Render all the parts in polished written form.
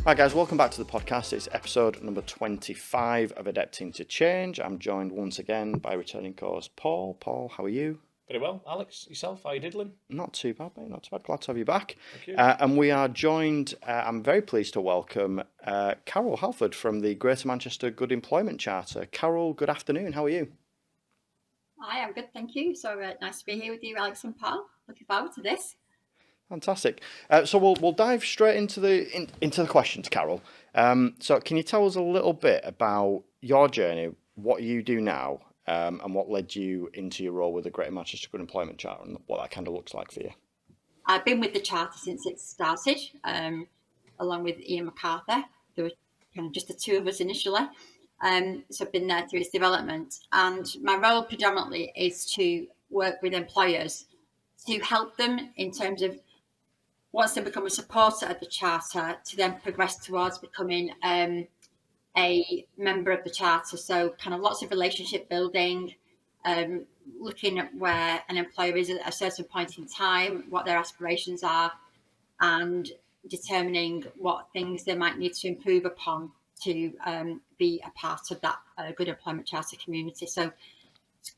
Hi guys, welcome back to the podcast. It's episode number 25 of Adapting to Change. I'm joined once again by returning co-host Paul. Paul, how are you? Very well. Alex, yourself, how are you diddling? Not too bad, mate, not too bad. Glad to have you back. Thank you. And we are joined, I'm very pleased to welcome Carol Halford from the Greater Manchester Good Employment Charter. Carol, good afternoon, how are you? Hi, I'm good, thank you. So nice to be here with you, Alex and Paul. Looking forward to this. Fantastic. So we'll dive straight into the questions, Carol. So can you tell us a little bit about your journey, what you do now, and what led you into your role with the Greater Manchester Good Employment Charter, and what that kind of looks like for you? I've been with the Charter since it started, along with Ian MacArthur. There were kind of just the two of us initially. So I've been there through its development. And my role predominantly is to work with employers to help them in terms of, once they become a supporter of the Charter, to then progress towards becoming a member of the Charter. So kind of lots of relationship building, looking at where an employer is at a certain point in time, what their aspirations are, and determining what things they might need to improve upon to be a part of that Good Employment Charter community. So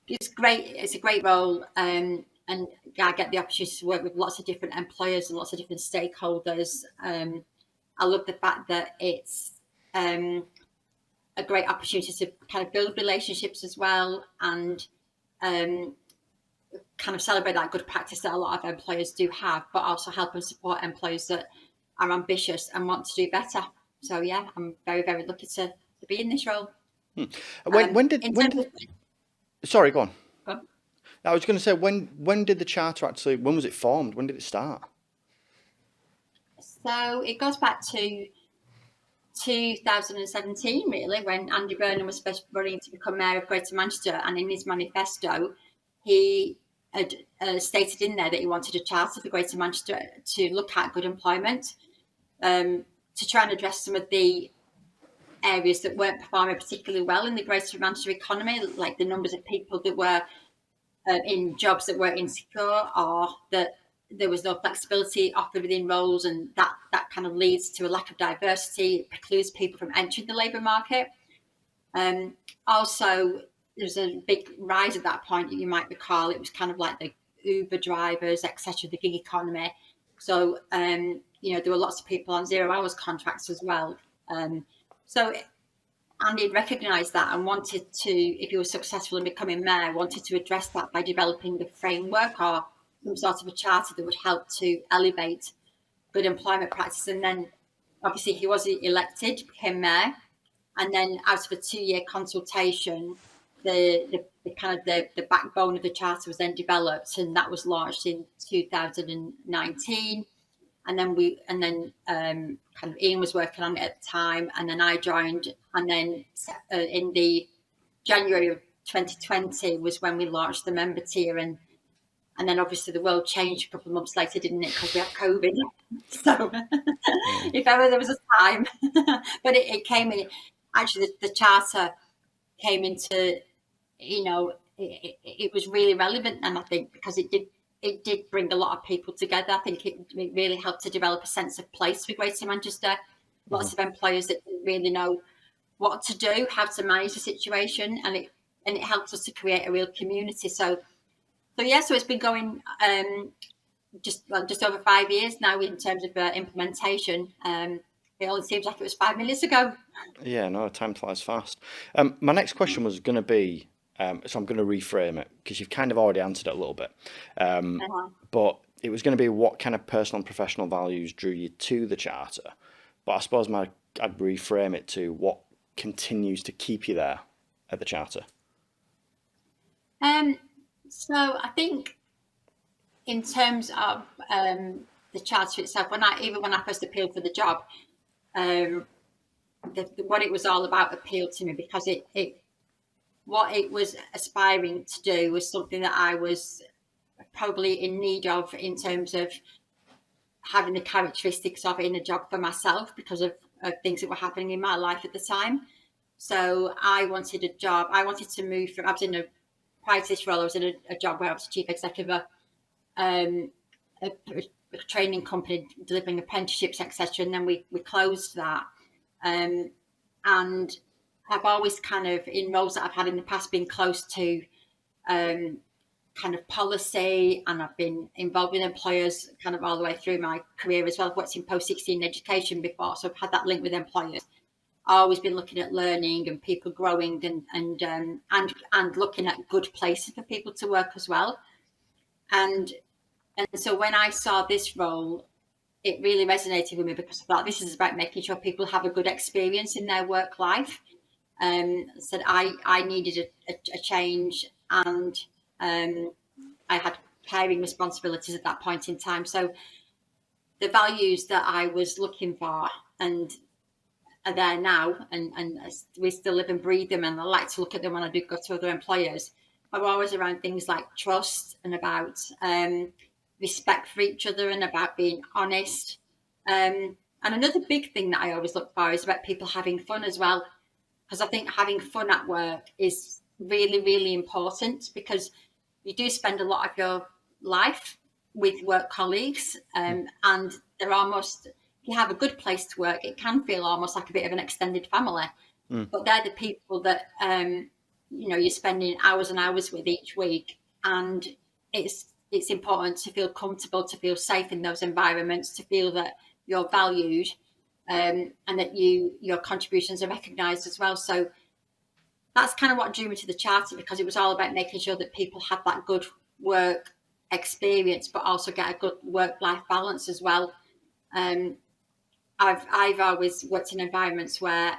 it's great. It's a great role. And I get the opportunity to work with lots of different employers and lots of different stakeholders. I love the fact that it's a great opportunity to kind of build relationships as well, and kind of celebrate that good practice that a lot of employers do have, but also help and support employers that are ambitious and want to do better. So yeah, I'm very, very lucky to be in this role. Sorry, go on. I was going to say, when did the Charter actually, when was it formed? When did it start? So it goes back to 2017, really, when Andy Burnham was first running to become Mayor of Greater Manchester. And in his manifesto, he had stated in there that he wanted a charter for Greater Manchester to look at good employment, to try and address some of the areas that weren't performing particularly well in the Greater Manchester economy, like the numbers of people that were in jobs that were insecure, or that there was no flexibility offered within roles, and that kind of leads to a lack of diversity. It precludes people from entering the labour market. Also, there's a big rise at that point, you might recall. It was kind of like the Uber drivers, etc., the gig economy. So, there were lots of people on 0 hours contracts as well. So Andy recognised that and wanted to, if he was successful in becoming mayor, wanted to address that by developing the framework or some sort of a charter that would help to elevate good employment practice. And then obviously he was elected, became mayor, and then out of a 2-year consultation, the backbone of the charter was then developed, and that was launched in 2019. And then kind of Ian was working on it at the time, and then I joined, and then in the January of 2020 was when we launched the member tier, and then obviously the world changed a couple of months later, didn't it? Because we had COVID. So if ever there was a time, but it came in. Actually, the charter came into, it was really relevant, and I think because it did bring a lot of people together. I think it really helped to develop a sense of place for Greater Manchester. Lots of employers that didn't really know what to do, how to manage the situation, and it helped us to create a real community. So it's been going just over 5 years now in terms of implementation. It only seems like it was 5 minutes ago. Yeah, no, time flies fast. My next question was going to be, so I'm going to reframe it because you've kind of already answered it a little bit. But it was going to be, what kind of personal and professional values drew you to the Charter? But I suppose I'd reframe it to, what continues to keep you there at the Charter? So I think in terms of the Charter itself, when I first appealed for the job, what it was all about appealed to me, because what it was aspiring to do was something that I was probably in need of, in terms of having the characteristics of it in a job for myself, because of things that were happening in my life at the time. So I wanted a job. I wanted to move from, prior to this role, I was in a job where I was chief executive of a a training company delivering apprenticeships, etc. And then we closed that. And I've always kind of, in roles that I've had in the past, been close to kind of policy, and I've been involved with employers kind of all the way through my career as well. I've worked in post-16 education before, so I've had that link with employers. I've always been looking at learning and people growing, and looking at good places for people to work as well. And so when I saw this role, it really resonated with me, because I thought this is about making sure people have a good experience in their work life. Said I needed a change, and I had caring responsibilities at that point in time. So the values that I was looking for and are there now, and we still live and breathe them, and I like to look at them when I do go to other employers, are always around things like trust, and about respect for each other, and about being honest. And another big thing that I always look for is about people having fun as well, because I think having fun at work is really, really important, because you do spend a lot of your life with work colleagues, and they're almost, if you have a good place to work, it can feel almost like a bit of an extended family. But they're the people that you're spending hours and hours with each week, and it's important to feel comfortable, to feel safe in those environments, to feel that you're valued, and that your contributions are recognised as well. So that's kind of what drew me to the charter, because it was all about making sure that people had that good work experience, but also get a good work-life balance as well. I've always worked in environments where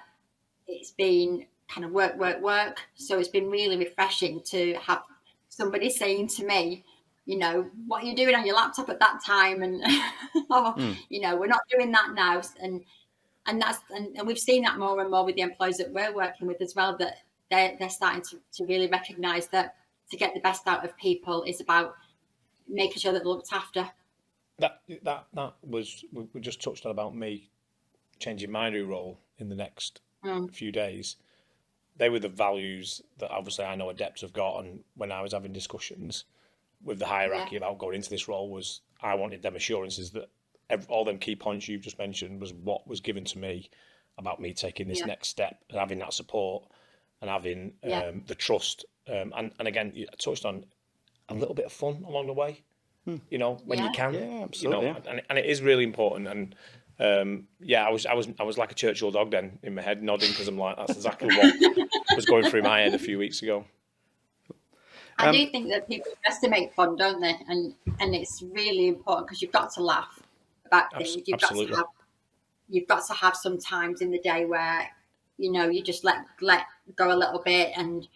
it's been kind of work. So it's been really refreshing to have somebody saying to me, what are you doing on your laptop at that time? And we're not doing that now. And we've seen that more and more with the employees that we're working with as well, that they're starting to really recognise that to get the best out of people is about making sure that they're looked after. That was, we just touched on about me changing my new role in the next few days. They were the values that obviously I know Adepts have got, and when I was having discussions with the hierarchy about going into this role, was I wanted them assurances that all them key points you've just mentioned was what was given to me about me taking this next step, and having that support, and having the trust, and again, you touched on a little bit of fun along the way, when you can, absolutely, and it is really important. And I was like a Churchill dog then in my head, nodding, because I'm like, that's exactly what was going through my head a few weeks ago. I do think that people estimate fun, don't they? And it's really important, because you've got to laugh about things. You've got to have some times in the day where you just let go a little bit, and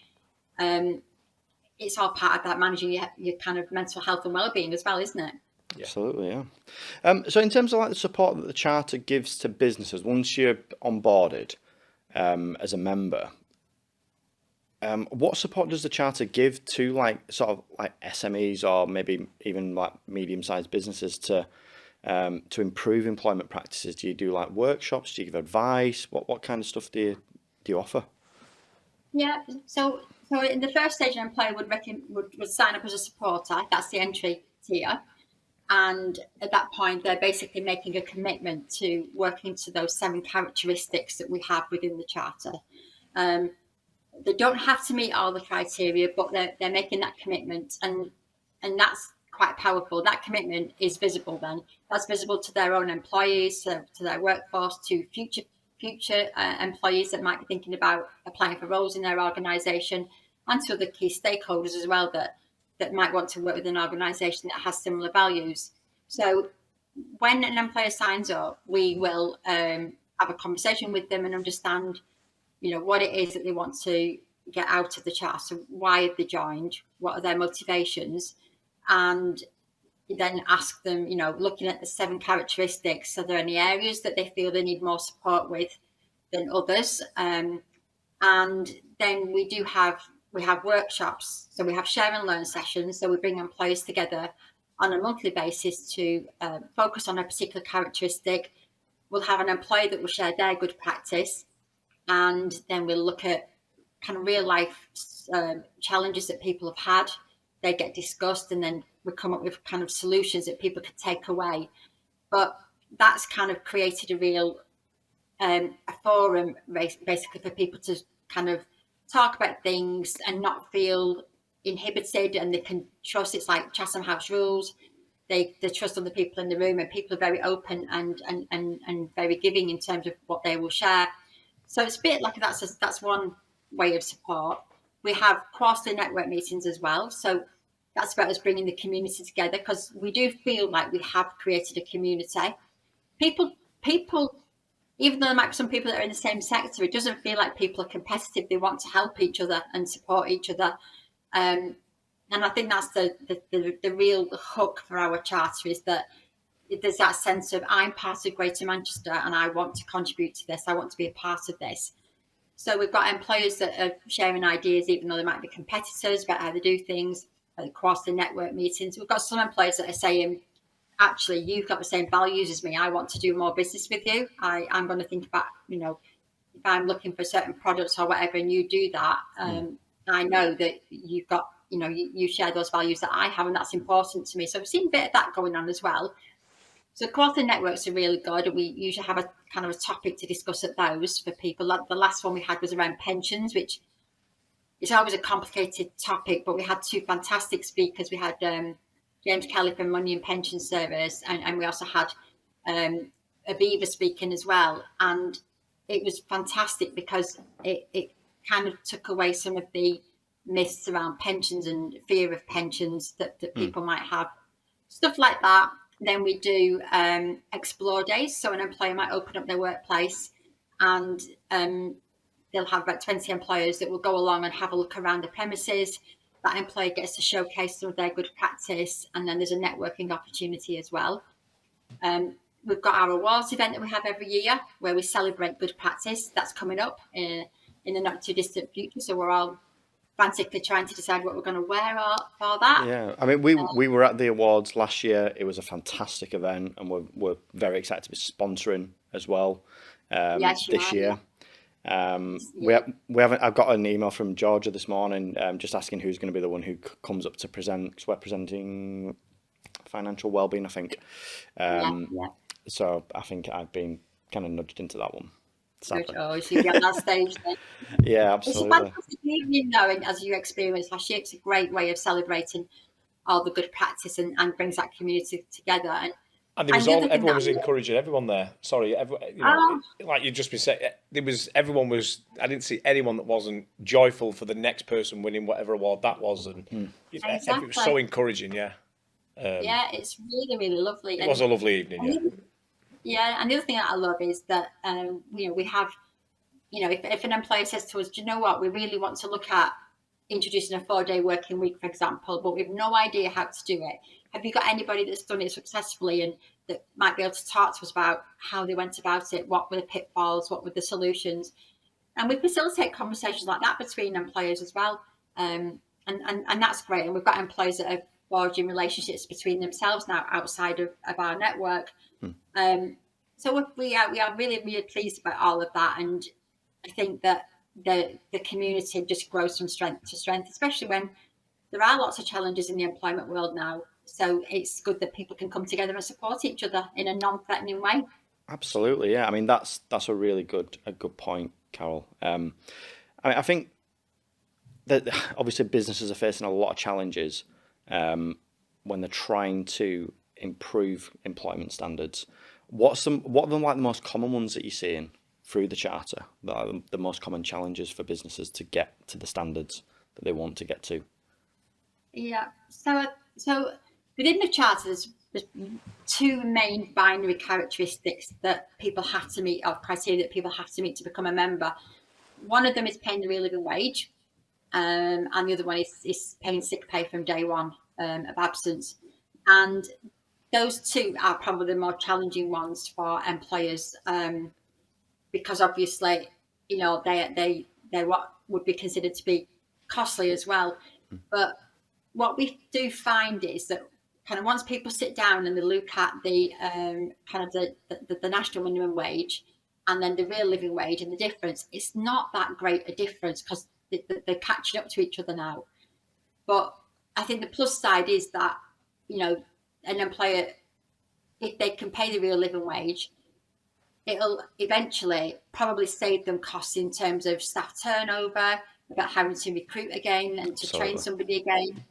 it's all part of that, managing your kind of mental health and well-being as well, isn't it? Yeah. Absolutely, yeah. So in terms of like the support that the charter gives to businesses once you're onboarded as a member, what support does the charter give to like sort of like SMEs, or maybe even like medium-sized businesses to improve employment practices? Do you do like workshops? Do you give advice? What kind of stuff do you offer? Yeah, so in the first stage, an employer would sign up as a supporter. That's the entry tier. And at that point, they're basically making a commitment to working to those 7 characteristics that we have within the charter. They don't have to meet all the criteria, but they're making that commitment, and that's quite powerful. That commitment is visible then. That's visible to their own employees, to their workforce, to future employees that might be thinking about applying for roles in their organisation, and to other key stakeholders as well that might want to work with an organisation that has similar values. So when an employer signs up, we will have a conversation with them and understand what it is that they want to get out of the charter. So why have they joined? What are their motivations? And then ask them, looking at the 7 characteristics, are there any areas that they feel they need more support with than others? And then we have workshops. So we have share and learn sessions. So we bring employees together on a monthly basis to focus on a particular characteristic. We'll have an employee that will share their good practice, and then we'll look at kind of real life challenges that people have had. They get discussed, and then we come up with kind of solutions that people could take away. But that's kind of created a real a forum basically for people to kind of talk about things and not feel inhibited, and they can trust. It's like Chatham House rules. They trust other people in the room, and people are very open and very giving in terms of what they will share. So it's a bit like that's one way of support. We have quarterly network meetings as well. So that's about us bringing the community together, because we do feel like we have created a community. People, even though there might be some people that are in the same sector, it doesn't feel like people are competitive. They want to help each other and support each other. And I think that's the real hook for our charter, is that there's that sense of, I'm part of Greater Manchester and I want to contribute to this. I want to be a part of this. So we've got employers that are sharing ideas, even though they might be competitors, about how they do things across the network meetings. We've got some employers that are saying, actually, you've got the same values as me. I want to do more business with you. I'm going to think about, if I'm looking for certain products or whatever, and you do that, I know that you've got, you share those values that I have, and that's important to me. So we've seen a bit of that going on as well. So quarterly networks are really good, and we usually have a kind of a topic to discuss at those for people. The last one we had was around pensions, which is always a complicated topic, but we had two fantastic speakers. We had James Kelly from Money and Pension Service, and we also had Aviva speaking as well. And it was fantastic because it kind of took away some of the myths around pensions and fear of pensions that people might have, stuff like that. Then we do explore days. So an employer might open up their workplace, and they'll have about 20 employers that will go along and have a look around the premises. That employer gets to showcase some of their good practice, and then there's a networking opportunity as well. We've got our awards event that we have every year, where we celebrate good practice. That's coming up in the not too distant future. So we're all frantically trying to decide what we're going to wear for that. Yeah, I mean, we were at the awards last year. It was a fantastic event, and we're very excited to be sponsoring as well this year. We haven't. I've got an email from Georgia this morning, just asking who's going to be the one who comes up to present, because we're presenting financial wellbeing, I think. So I think I've been kind of nudged into that one. Sadly. Oh, so you get that stage then. Yeah, absolutely. It's a fantastic evening, though, and as you experienced last year, it's a great way of celebrating all the good practice and brings that community together. And there was everyone was encouraging everyone there. Sorry, like you just been saying, everyone was. I didn't see anyone that wasn't joyful for the next person winning whatever award that was, and it was so encouraging. Yeah. Yeah, it's really, really lovely. It was a lovely evening. Yeah, and the other thing that I love is that we have, if an employer says to us, do you know what, we really want to look at introducing a 4-day working week, for example, but we have no idea how to do it. Have you got anybody that's done it successfully and that might be able to talk to us about how they went about it? What were the pitfalls? What were the solutions? And we facilitate conversations like that between employers as well. And that's great. And we've got employers that are forging relationships between themselves now outside of our network. So we are really, really pleased about all of that. And I think that the community just grows from strength to strength, especially when there are lots of challenges in the employment world now. So it's good that people can come together and support each other in a non-threatening way. Absolutely, yeah. I mean, that's a really good point, Carol. I think that obviously businesses are facing a lot of challenges when they're trying to improve employment standards. What are the most common ones that you're seeing through the charter? That are the most common challenges for businesses to get to the standards that they want to get to? Yeah. So within the charter, there's two main binary characteristics that people have to meet, or criteria that people have to meet to become a member. One of them is paying the real living wage, and the other one is paying sick pay from day one of absence. And those two are probably the more challenging ones for employers, because obviously, they're what would be considered to be costly as well. But what we do find is that kind of once people sit down and they look at the kind of the national minimum wage and then the real living wage and the difference, it's not that great a difference, because they're catching up to each other now. But I think the plus side is that an employer, if they can pay the real living wage, it'll eventually probably save them costs in terms of staff turnover, about having to recruit again and to train somebody again,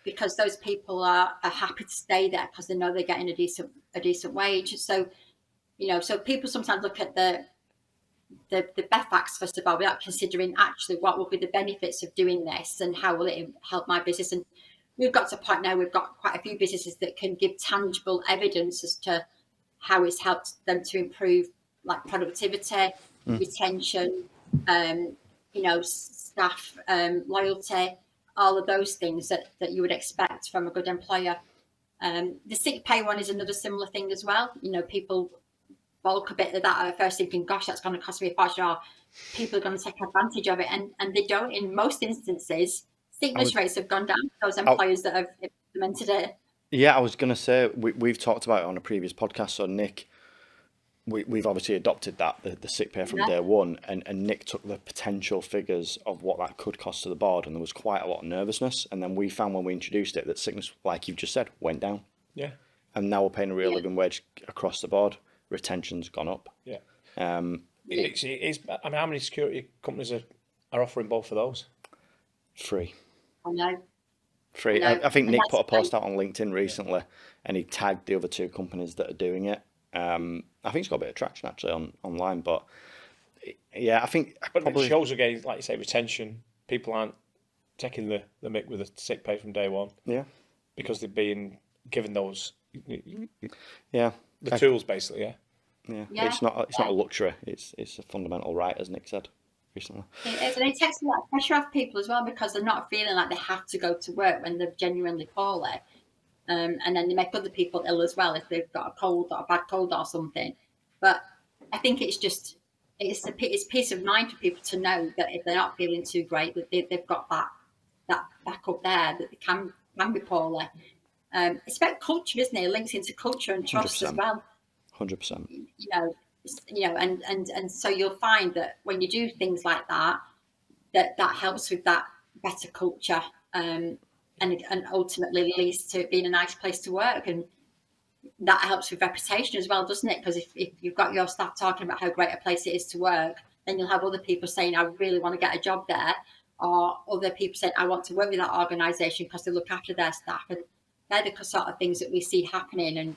because those people are happy to stay there because they know they're getting a decent wage. So, so people sometimes look at the benefits first of all without considering actually what will be the benefits of doing this and how will it help my business. And we've got to a point now, we've got quite a few businesses that can give tangible evidence as to how it's helped them to improve like productivity, retention, staff loyalty, all of those things that you would expect from a good employer. The sick pay one is another similar thing as well. People bulk a bit of that at first thinking, gosh, that's going to cost me a fortune, or people are going to take advantage of it, and they don't. In most instances, sickness rates have gone down for those employers that have implemented it. Yeah, I was going to say, we've talked about it on a previous podcast. So Nick, we've obviously adopted that, the sick pay from day one, and Nick took the potential figures of what that could cost to the board, and there was quite a lot of nervousness. And then we found when we introduced it that sickness, like you've just said, went down. Yeah. And now we're paying a real living wage across the board. Retention's gone up. Yeah. It's I mean, how many security companies are offering both of those? Free. I know. Free. I think Nick put a post out on LinkedIn recently, and he tagged the other two companies that are doing it. I think it's got a bit of traction actually online, but yeah, I think it shows again, like you say, retention. People aren't taking the mick with the sick pay from day one. Yeah. Because they're being given those. Yeah. The tools, basically. Yeah. Yeah. It's not a luxury. It's a fundamental right, as Nick said recently. It is, and it takes a lot of pressure off people as well, because they're not feeling like they have to go to work when they're genuinely poorly. And then they make other people ill as well if they've got a cold or a bad cold or something. But I think it's peace of mind for people to know that if they're not feeling too great, that they've got that backup there, that they can be poorly. It's about culture, isn't it? It links into culture and trust 100%. as well. 100%. And so you'll find that when you do things like that helps with that better culture, and ultimately leads to it being a nice place to work, and that helps with reputation as well, doesn't it? Because if you've got your staff talking about how great a place it is to work, then you'll have other people saying, I really want to get a job there, or other people saying, I want to work with that organisation because they look after their staff. And they're the sort of things that we see happening. And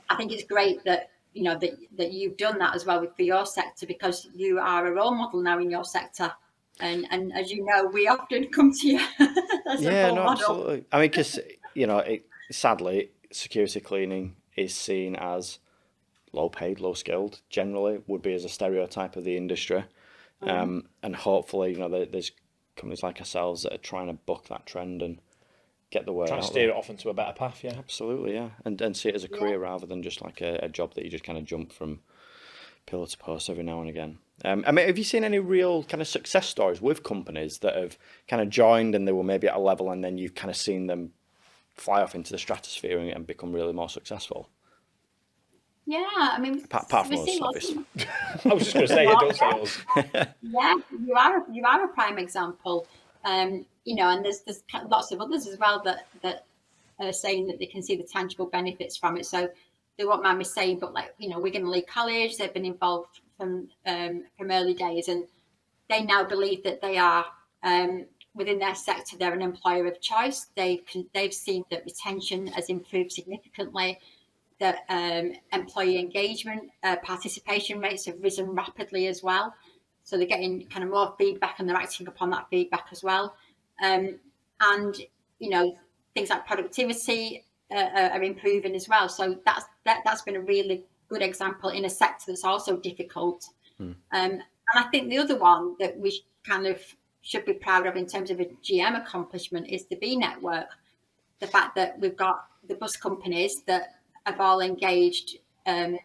I think it's great that that you've done that as well for your sector, because you are a role model now in your sector. And as you know, we often come to you as a role model. Absolutely. I mean, because sadly, security cleaning is seen as low paid, low skilled. Generally, would be as a stereotype of the industry. And hopefully, there's companies like ourselves that are trying to buck that trend and get the word trying out. to steer it off into a better path. Yeah, absolutely. Yeah, and see it as a career rather than just like a job that you just kind of jump from pillar to post every now and again. I mean, have you seen any real kind of success stories with companies that have kind of joined and they were maybe at a level, and then you've kind of seen them fly off into the stratosphere and become really more successful? Yeah, I mean, apart from us, obviously. I was just going to say, adult sales. Yeah, you are a prime example. And there's lots of others as well that are saying that they can see the tangible benefits from it. So they won't mind me saying, but Wigan League College, they've been involved from early days, and they now believe that they are within their sector, they're an employer of choice. They've seen that retention has improved significantly, that employee engagement, participation rates have risen rapidly as well. So they're getting kind of more feedback and they're acting upon that feedback as well. And, things like productivity are improving as well. So that's been a really good example in a sector that's also difficult. And I think the other one that we kind of should be proud of in terms of a GM accomplishment is the B network. The fact that we've got the bus companies that have all engaged, that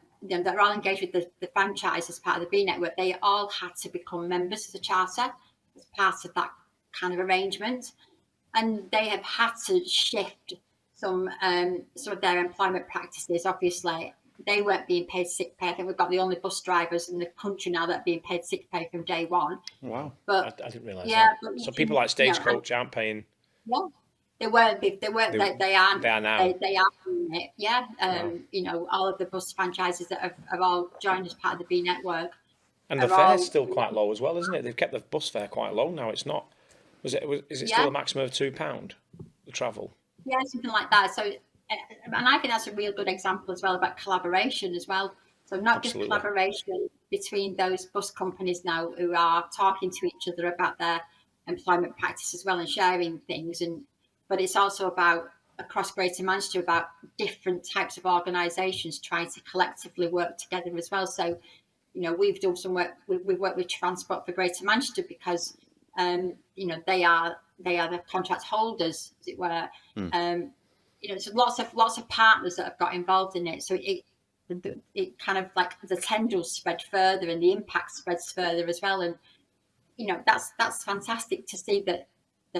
are all engaged with the franchise as part of the B network. They all had to become members of the charter as part of that kind of arrangement, and they have had to shift some of their employment practices. Obviously, they weren't being paid sick pay. I think we've got the only bus drivers in the country now that are being paid sick pay from day one. Wow! But I didn't realise that. But so people like Stagecoach aren't paying. Yeah. They weren't. They weren't. They aren't. They are now. They are doing it. Yeah. Wow. You know, all of the bus franchises that have all joined as part of the B network. And the Are fare's all, still quite low as well, isn't it? They've kept the bus fare quite low now. It's not. Is it still a maximum of £2 the travel? Yeah, something like that. So, and I think that's a real good example as well about collaboration as well. So not Absolutely. just collaboration between those bus companies now who are talking to each other about their employment practice as well and sharing things, but it's also about across Greater Manchester about different types of organisations trying to collectively work together as well. So, you know, we've done some work. We've worked with Transport for Greater Manchester because, you know, they are the contract holders, as it were. You know, so lots of partners that have got involved in it. So it kind of like the tendrils spread further and the impact spreads further as well. And you know, that's fantastic to see that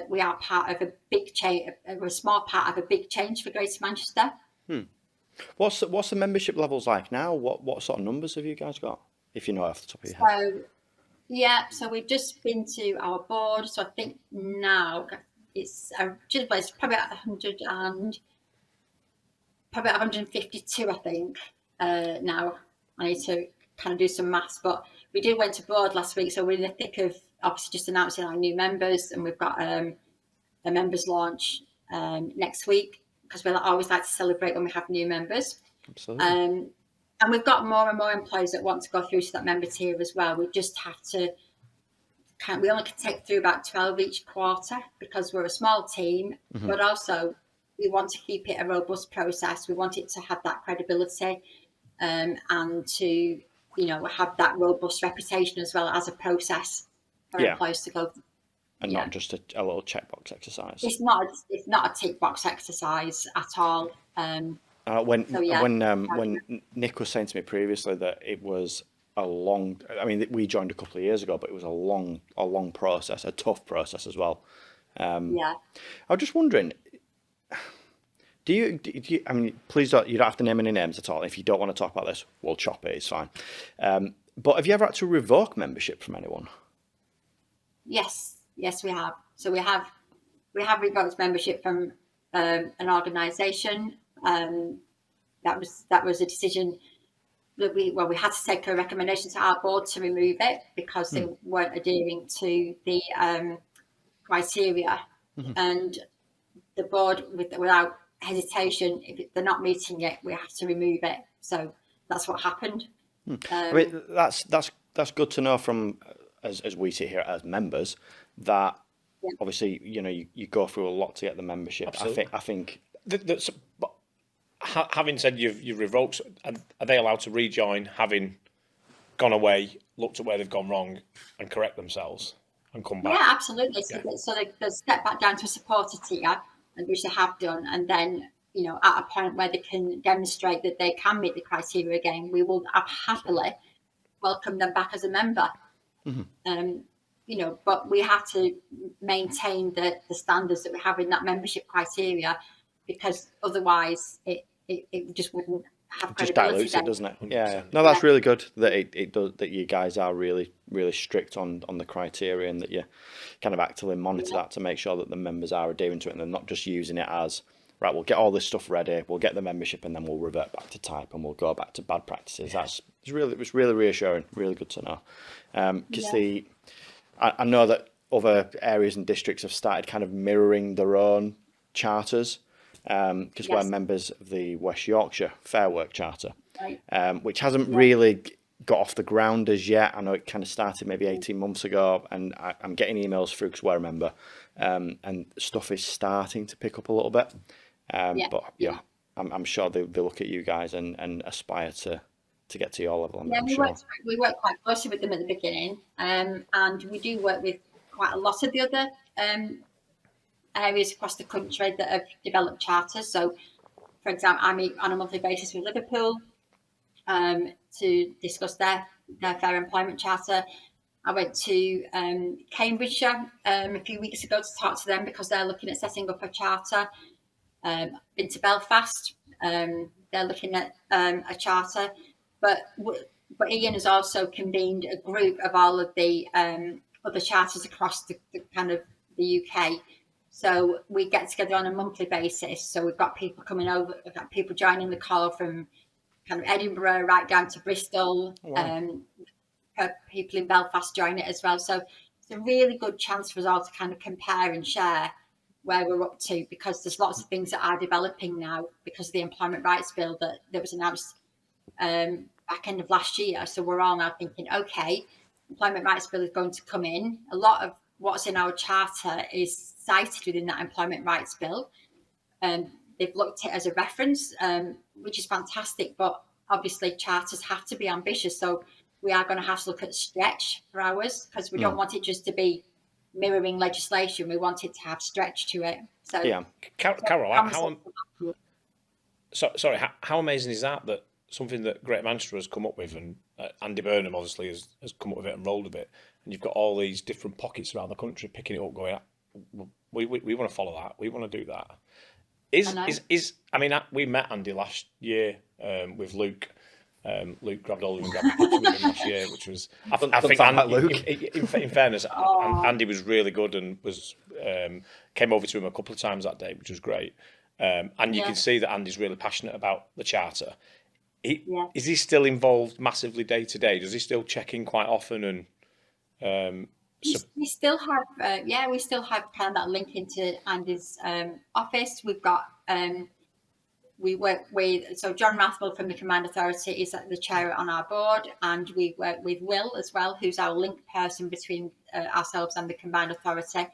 we are part of a big change, a small part of a big change for Greater Manchester. What's the membership levels like now? What sort of numbers have you guys got, if you know off the top of your head? So yeah, so we've just been to our board. So I think now it's probably at 152, I think. Now I need to kind of do some maths, but we went to board last week, so we're in the thick of obviously just announcing our new members, and we've got a members launch next week because we always like to celebrate when we have new members. Absolutely. And we've got more and more employees that want to go through to that member tier as well. We just have to we only can take through about 12 each quarter because we're a small team, but also we want to keep it a robust process. We want it to have that credibility and to, you know, have that robust reputation as well as a process for employees to go through. And not just a little checkbox exercise. It's not a tick box exercise at all. When Nick was saying to me previously that it was a long, I mean, we joined a couple of years ago, but it was a long process, a tough process as well. I was just wondering, do you, I mean, please you don't have to name any names at all. If you don't want to talk about this, we'll chop it, it's fine. But have you ever had to revoke membership from anyone? Yes, we have. So we have revoked membership from an organisation. That was a decision that we had to take a recommendation to our board to remove it because they weren't adhering to the criteria, and the board without hesitation, if they're not meeting it, we have to remove it. So that's what happened. I mean, that's good to know from as we sit here as members that obviously, you know, you go through a lot to get the membership. Absolutely. I think but having said you've revoked, are they allowed to rejoin having gone away, looked at where they've gone wrong and correct themselves and come back? Yeah, absolutely. So they step back down to a supporter tier, and which they have done, and then, you know, at a point where they can demonstrate that they can meet the criteria again, we will happily welcome them back as a member. You know, but we have to maintain the standards that we have in that membership criteria, because otherwise it just wouldn't have credibility. Just dilutes it, doesn't it? Yeah. No, that's really good that it does, that you guys are really strict on the criteria, and that you kind of actively monitor that to make sure that the members are adhering to it, and they're not just using it as, right, we'll get all this stuff ready, we'll get the membership, and then we'll revert back to type and we'll go back to bad practices. It was really reassuring, really good to know. Because I know that other areas and districts have started kind of mirroring their own charters, because we're members of the West Yorkshire Fair Work Charter, which hasn't really got off the ground as yet. I know it kind of started maybe 18 months ago, and I'm getting emails through because we're a member, and stuff is starting to pick up a little bit. But I'm sure they look at you guys and aspire to get to your level. We work quite closely with them at the beginning, and we do work with quite a lot of the other areas across the country that have developed charters. So, for example, I meet on a monthly basis with Liverpool to discuss their fair employment charter. I went to Cambridgeshire a few weeks ago to talk to them because they're looking at setting up a charter. Been to Belfast, they're looking at a charter. But Ian has also convened a group of all of the other charters across the kind of the UK So we get together on a monthly basis. So we've got people coming over, we've got people joining the call from kind of Edinburgh right down to Bristol. Wow. People in Belfast join it as well. So it's a really good chance for us all to kind of compare and share where we're up to, because there's lots of things that are developing now because of the Employment Rights Bill that was announced back end of last year. So we're all now thinking, okay, Employment Rights Bill is going to come in. A lot of what's in our charter is cited within that Employment Rights Bill. They've looked at it as a reference, which is fantastic, but obviously charters have to be ambitious. So we are going to have to look at stretch for ours, because we don't want it just to be mirroring legislation. We want it to have stretch to it. So Yeah. Carol, how amazing is that something that Greater Manchester has come up with, and Andy Burnham obviously has come up with it and rolled with it, and you've got all these different pockets around the country picking it up, going, we want to follow that, we want to do that. We met Andy last year with Luke. Luke grabbed all of him and grabbed a picture with him last year, which was I think Andy, in fairness, Andy was really good and was came over to him a couple of times that day, which was great. And you can see that Andy's really passionate about the charter. Is he still involved massively day to day? Does he still check in quite often? And we still have we still have kind of that link into Andy's office. We've got we work with, so John Rathwell from the Combined Authority is the chair on our board, and we work with Will as well, who's our link person between ourselves and the Combined Authority,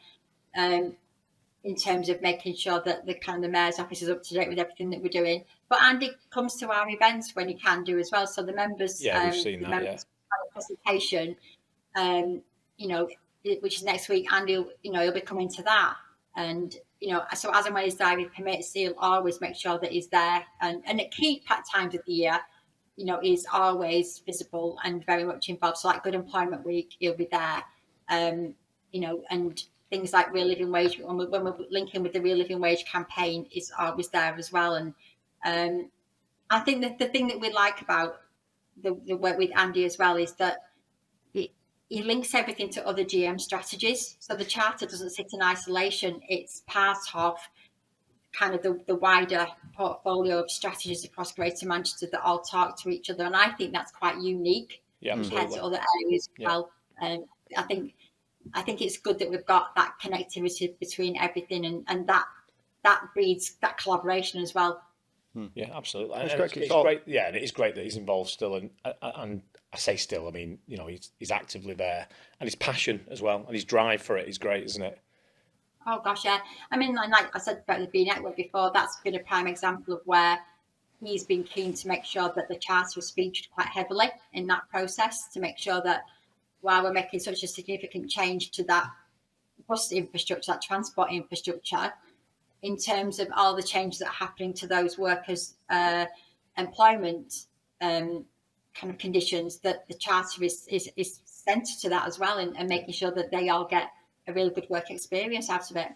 in terms of making sure that the mayor's office is up to date with everything that we're doing. But Andy comes to our events when he can do as well. So the members, we've seen that, presentation, which is next week, Andy, he'll be coming to that, and so as and when his diary permits, he'll always make sure that he's there, and at key times of the year, he's always visible and very much involved. So like Good Employment Week, he'll be there, and things like Real Living Wage, when we're linking with the Real Living Wage campaign, is always there as well. And I think that the thing that we like about the work with Andy as well is that he links everything to other GM strategies. So the charter doesn't sit in isolation. It's part of kind of the wider portfolio of strategies across Greater Manchester that all talk to each other. And I think that's quite unique compared to other areas as well. I think it's good that we've got that connectivity between everything, and that breeds that collaboration as well. Yeah, absolutely. It's great. Yeah, and it is great that he's involved still, and I say still, I mean, he's actively there, and his passion as well, and his drive for it is great, isn't it? Oh gosh, yeah. I mean, like I said about the B Network before, that's been a prime example of where he's been keen to make sure that the charter is featured quite heavily in that process, to make sure that while we're making such a significant change to that bus infrastructure, that transport infrastructure, in terms of all the changes that are happening to those workers' employment kind of conditions, that the charter is centred to that as well, and making sure that they all get a really good work experience out of it.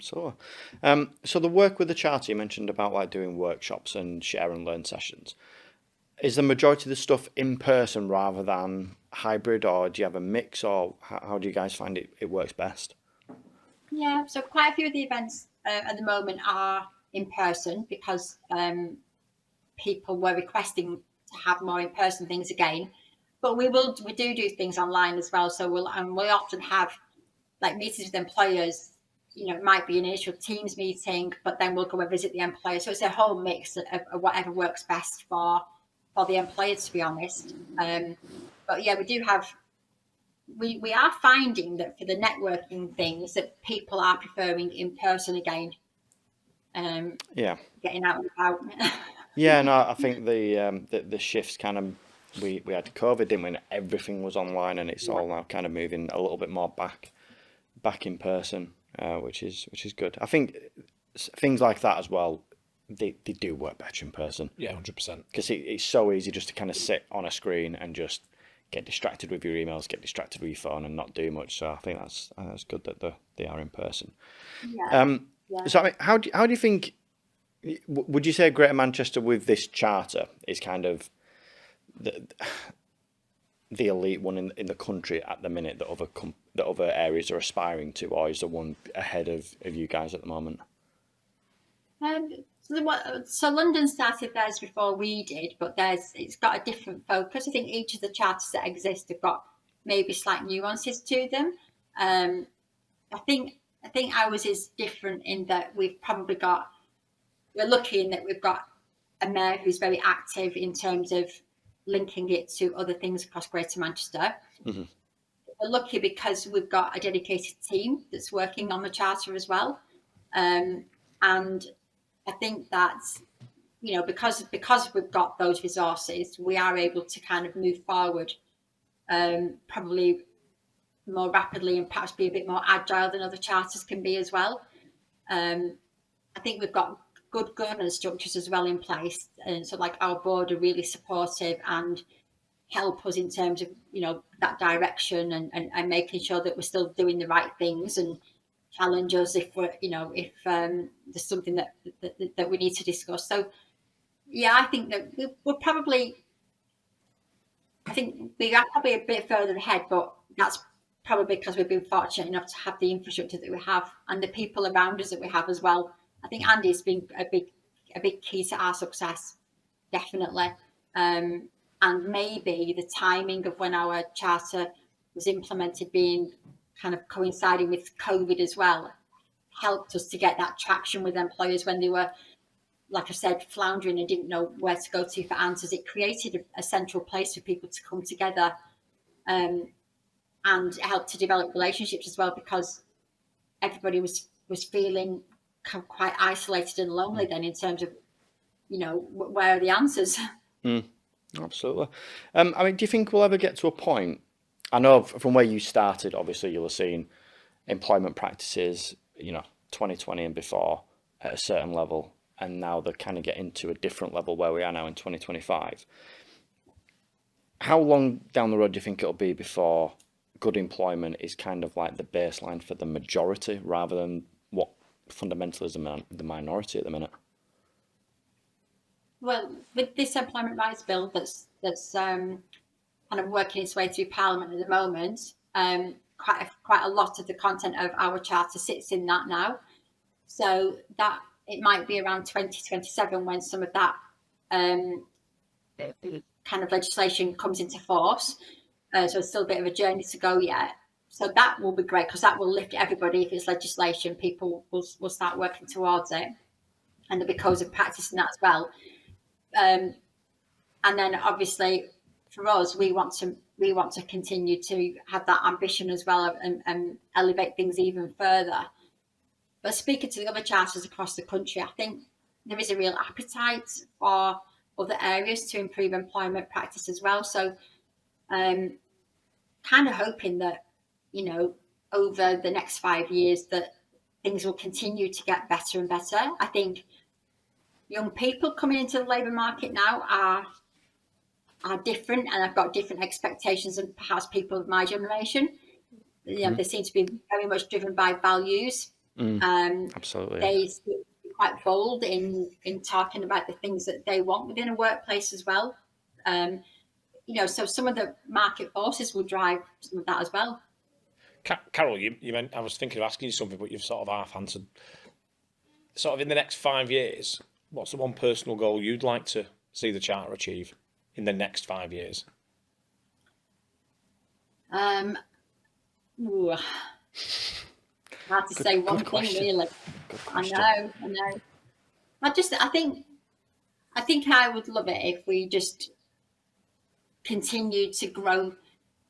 So the work with the charter, you mentioned about like doing workshops and share and learn sessions. Is the majority of the stuff in person rather than hybrid, or do you have a mix, or how do you guys find it works best? Yeah, so quite a few of the events at the moment are in person, because people were requesting to have more in person things again. But we do things online as well. So we often have like meetings with employers. It might be an initial Teams meeting, but then we'll go and visit the employer. So it's a whole mix of whatever works best for the employer, to be honest. But yeah, we do have. We are finding that for the networking things that people are preferring in person again. Getting out and about. Yeah, no, I think the shifts kind of we had COVID, didn't we? And everything was online, and it's all now kind of moving a little bit more back in person, which is good. I think things like that as well, they do work better in person. Yeah, 100%. Because it's so easy just to kind of sit on a screen and just get distracted with your emails, get distracted with your phone, and not do much. So I think that's good that they are in person. Yeah. So I mean, how do you think? Would you say Greater Manchester with this charter is kind of the elite one in the country at the minute that other areas are aspiring to, or is there one ahead of you guys at the moment? So London started theirs before we did, but it's got a different focus. I think each of the charters that exist have got maybe slight nuances to them. I think ours is different in that we're lucky in that we've got a mayor who's very active in terms of linking it to other things across Greater Manchester. Mm-hmm. We're lucky because we've got a dedicated team that's working on the charter as well. And I think that's, because we've got those resources, we are able to kind of move forward probably more rapidly and perhaps be a bit more agile than other charters can be as well. I think we've got good governance structures as well in place, and so like our board are really supportive and help us in terms of that direction and making sure that we're still doing the right things and challenge us if we're if there's something that we need to discuss. So yeah, I think that we're probably I think we are probably a bit further ahead, but that's probably because we've been fortunate enough to have the infrastructure that we have and the people around us that we have as well. I think Andy's been a big key to our success, definitely. And maybe the timing of when our charter was implemented being kind of coinciding with COVID as well helped us to get that traction with employers when they were, like I said, floundering and didn't know where to go to for answers. It created a central place for people to come together and helped to develop relationships as well, because everybody was feeling quite isolated and lonely then in terms of, where are the answers? Absolutely. I mean, do you think we'll ever get to a point? I know from where you started, obviously you'll have seen employment practices, 2020 and before at a certain level, and now they're kind of getting to a different level where we are now in 2025. How long down the road do you think it'll be before good employment is kind of like the baseline for the majority rather than what fundamentally is the minority at the minute? Well, with this employment rights bill that's kind of working its way through Parliament at the moment, quite a lot of the content of our charter sits in that now. So that it might be around 2027 when some of that kind of legislation comes into force. So it's still a bit of a journey to go yet. So that will be great because that will lift everybody. If it's legislation, people will start working towards it, and there'll be codes of practice in that as well. And then obviously for us, we want to continue to have that ambition as well and elevate things even further. But speaking to the other charters across the country, I think there is a real appetite for other areas to improve employment practice as well. So kind of hoping that, over the next 5 years that things will continue to get better and better. I think young people coming into the labour market now are different and have got different expectations than perhaps people of my generation. They seem to be very much driven by values. Absolutely. They seem to be quite bold in talking about the things that they want within a workplace as well. So some of the market forces will drive some of that as well. Carol, you meant, I was thinking of asking you something, but you've sort of half answered. Sort of in the next 5 years, what's the one personal goal you'd like to see the charter achieve in the next 5 years? Hard to say one thing really. I know. I think I would love it if we just continued to grow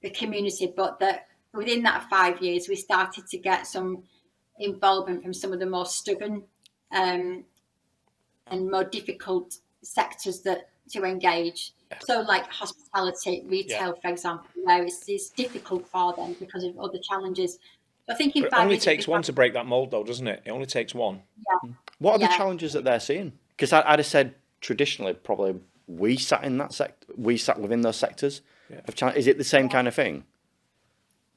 the community, but that within that 5 years we started to get some involvement from some of the more stubborn and more difficult sectors to engage. So like hospitality, retail, for example, where it's difficult for them because of other challenges. I think it only takes one to break that mold, though, doesn't it? It only takes one. Yeah. What are the challenges that they're seeing? Because I'd have said traditionally, probably we sat in that we sat within those sectors. Yeah. Is it the same kind of thing?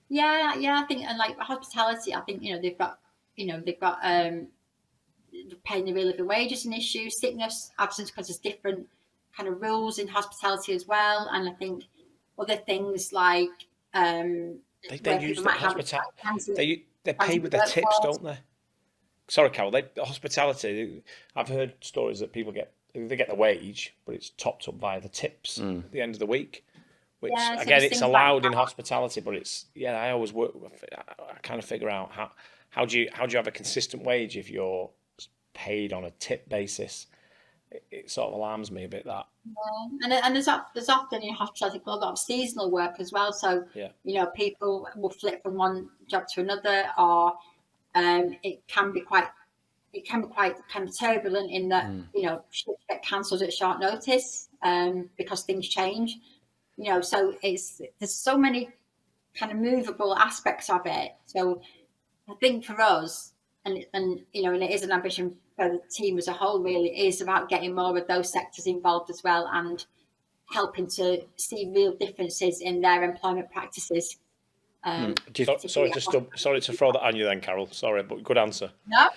Yeah. I think, and like hospitality, I think they've got paying the real living wage is an issue. Sickness, absence, because there's different kind of rules in hospitality as well. And I think other things like They use the hospitality. They pay with their tips, don't they? Sorry, Carol. The hospitality. I've heard stories that people get the wage, but it's topped up via the tips at the end of the week. Which again, it's allowed in hospitality, but it's I always work. I kind of figure out how do you have a consistent wage if you're paid on a tip basis. It sort of alarms me a bit that. Yeah. And there's often in hospitality a lot of seasonal work as well. So people will flip from one job to another, or it can be quite kind of turbulent in that ships get cancelled at short notice because things change. So there's so many kind of movable aspects of it. So I think for us, and it is an ambition for the team as a whole, really, it is about getting more of those sectors involved as well and helping to see real differences in their employment practices. Sorry to throw that on you then, Carol. Sorry, but good answer. No,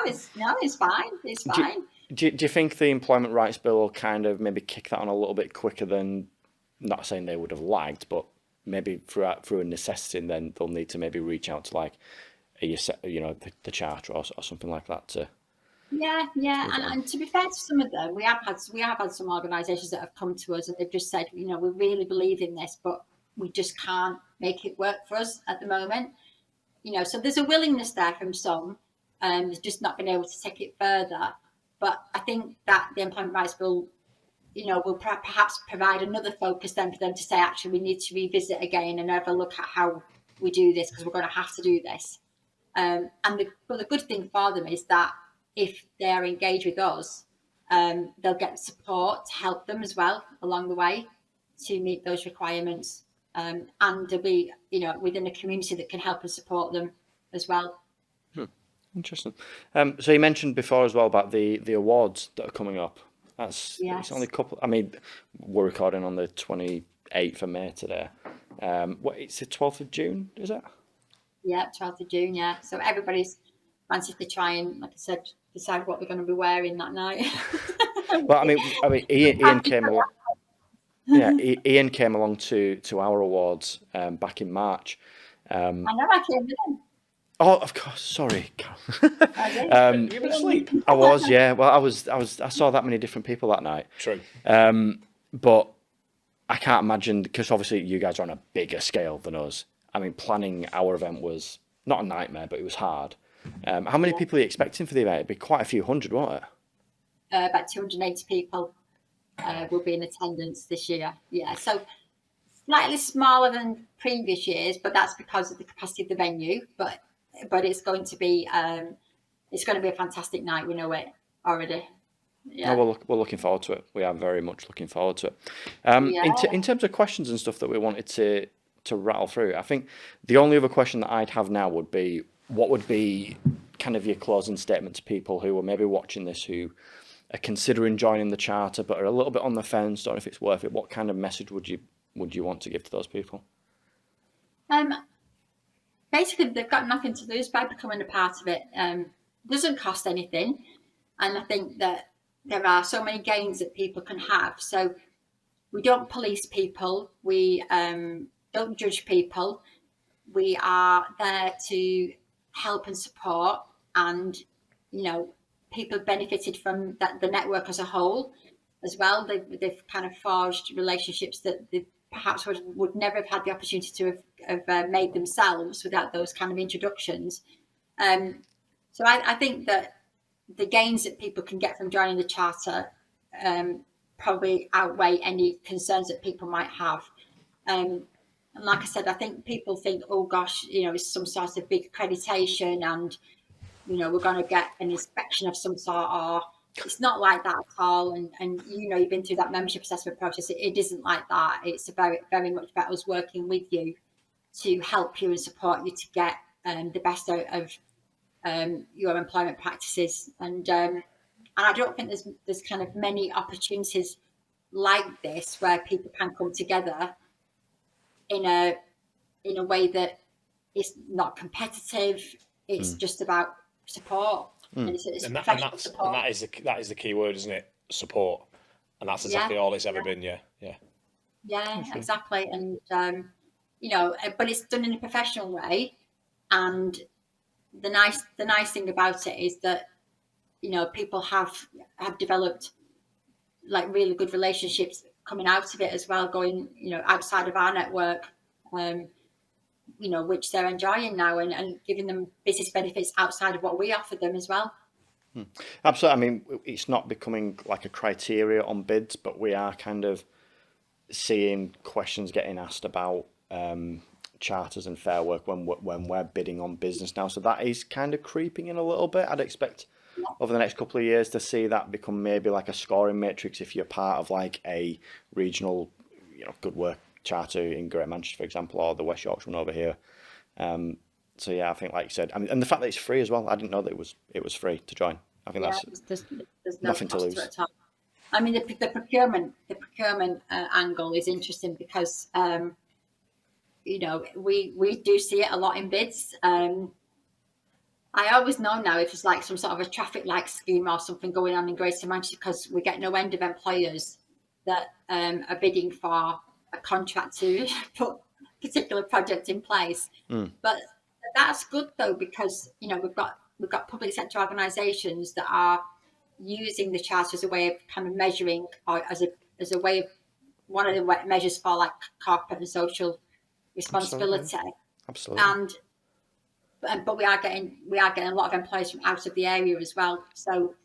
it's fine. It's fine. Do you think the employment rights bill will kind of maybe kick that on a little bit quicker than, not saying they would have liked, but maybe through a necessity, and then they'll need to maybe reach out to like the charter or something like that to. Yeah, and to be fair to some of them, we have had some organisations that have come to us and they've just said, we really believe in this, but we just can't make it work for us at the moment. So there's a willingness there from some, there's just not been able to take it further. But I think that the Employment Rights Bill, will perhaps provide another focus then for them to say, actually, we need to revisit again and have a look at how we do this, because we're going to have to do this. But the good thing for them is that if they are engaged with us, they'll get support to help them as well along the way to meet those requirements. And they'll be, within a community that can help and support them as well. Interesting. So you mentioned before as well about the awards that are coming up. It's only a couple. I mean, we're recording on the 28th of May today. It's the 12th of June, is it? Yeah, 12th of June. Yeah. So everybody's fancy to try and, like I said, decide what we're going to be wearing that night. Well, I mean, Ian came along. Yeah, Ian came along to our awards back in March. I know I came in. Oh, of course. Sorry, Carol. You were asleep. I was, yeah. Well, I saw that many different people that night. True. But I can't imagine, because obviously you guys are on a bigger scale than us. I mean, planning our event was not a nightmare, but it was hard. How many people are you expecting for the event? It'd be quite a few hundred, won't it? About 280 people will be in attendance this year. Yeah, so slightly smaller than previous years, but that's because of the capacity of the venue. But it's going to be a fantastic night. We know it already. Yeah. No, we're looking forward to it. We are very much looking forward to it. In terms of questions and stuff that we wanted to rattle through, I think the only other question that I'd have now would be, what would be kind of your closing statement to people who are maybe watching this, who are considering joining the charter but are a little bit on the fence, don't know if it's worth it? What kind of message would you want to give to those people? Basically, they've got nothing to lose by becoming a part of it. It doesn't cost anything, and I think that there are so many gains that people can have. So we don't police people. We don't judge people. We are there to help and support, and people benefited from the network as a whole as well. They've kind of forged relationships that they perhaps would never have had the opportunity to have made themselves without those kind of introductions. So I think that the gains that people can get from joining the charter probably outweigh any concerns that people might have. And like I said, I think people think, oh gosh, it's some sort of big accreditation and, we're going to get an inspection of some sort, or it's not like that at all. And you've been through that membership assessment process. It isn't like that. It's about very much about us working with you to help you and support you to get the best out of your employment practices. And I don't think there's kind of many opportunities like this where people can come together in a way that is not competitive. It's just about support. And that is the key word, isn't it? Support. And that's exactly all it's ever been. Yeah. Yeah, exactly. And but it's done in a professional way. And the nice thing about it is that people have developed like really good relationships coming out of it as well, going outside of our network, which they're enjoying now, and giving them business benefits outside of what we offer them as well. Absolutely. I mean, it's not becoming like a criteria on bids, but we are kind of seeing questions getting asked about charters and fair work when we're bidding on business now. So that is kind of creeping in a little bit. I'd expect over the next couple of years to see that become maybe like a scoring matrix if you're part of like a regional, good work charter in Greater Manchester, for example, or the West Yorkshire one over here. So yeah, I think like you said, I mean, and the fact that it's free as well. I didn't know that it was free to join. I think there's no nothing to lose. At all. I mean, the procurement angle is interesting because we do see it a lot in bids. I always know now if it's like some sort of a traffic light scheme or something going on in Greater Manchester, because we get no end of employers that are bidding for a contract to put a particular project in place. But that's good though, because we've got public sector organisations that are using the charter as a way of kind of measuring, or as a way of one of the measures for like corporate and social responsibility. Absolutely. But we are getting a lot of employees from out of the area as well. So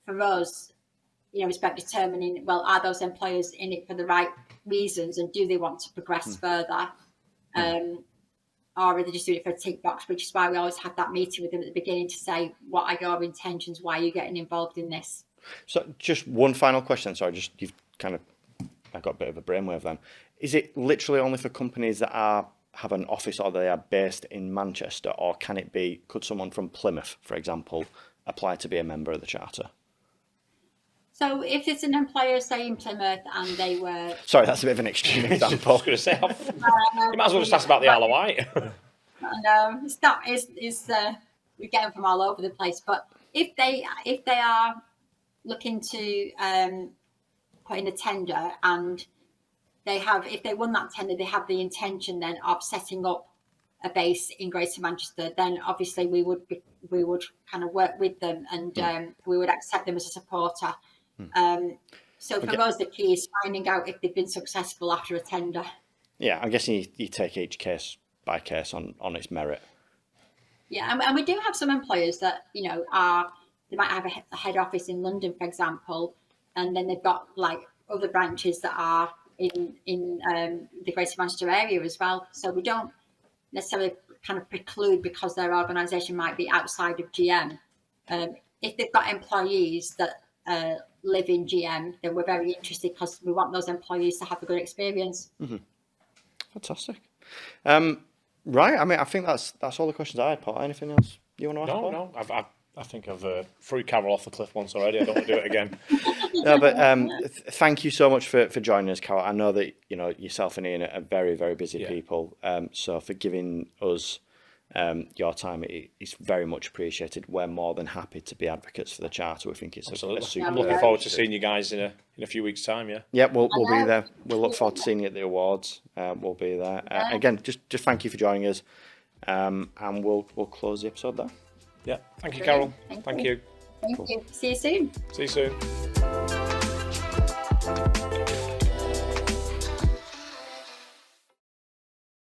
for us, it's about determining, well, are those employers in it for the right reasons, and do they want to progress further, or are they just doing it for a tick box? Which is why we always have that meeting with them at the beginning to say, what are your intentions? Why are you getting involved in this? So just one final question. Sorry, I got a bit of a brainwave then. Is it literally only for companies that have an office or they are based in Manchester, or could someone from Plymouth, for example, apply to be a member of the charter? So if it's an employer, say in Plymouth, and they were... Sorry, that's a bit of an extreme example. I was going to say, you might as well just ask about the ROI. No, it's not. We get them from all over the place. But if they are looking to put in a tender, and if they won that tender, they have the intention then of setting up a base in Greater Manchester, then obviously we would kind of work with them, and we would accept them as a supporter. So for us, the key is finding out if they've been successful after a tender. Yeah, I'm guessing you take each case by case on its merit. Yeah, and we do have some employers that they might have a head office in London, for example, and then they've got like other branches that are in the Greater Manchester area as well. So we don't necessarily kind of preclude because their organisation might be outside of GM. If they've got employees that live in GM, then we're very interested because we want those employees to have a good experience. Fantastic. Right. I mean, I think that's all the questions I had, Paul. Anything else you want to ask? No. I think I've threw Carol off the cliff once already. I don't want to do it again. No, but thank you so much for joining us, Carol. I know that yourself and Ian are very, very busy people. So for giving us your time, it's very much appreciated. We're more than happy to be advocates for the charter. We think it's absolutely. a super. I'm looking forward to seeing you guys in a few weeks' time. Yeah, we'll be there. We'll look forward to seeing you at the awards. We'll be there. Again, just thank you for joining us, and we'll close the episode there. Yeah, thank you, Carol. Thank you. See you soon. See you soon.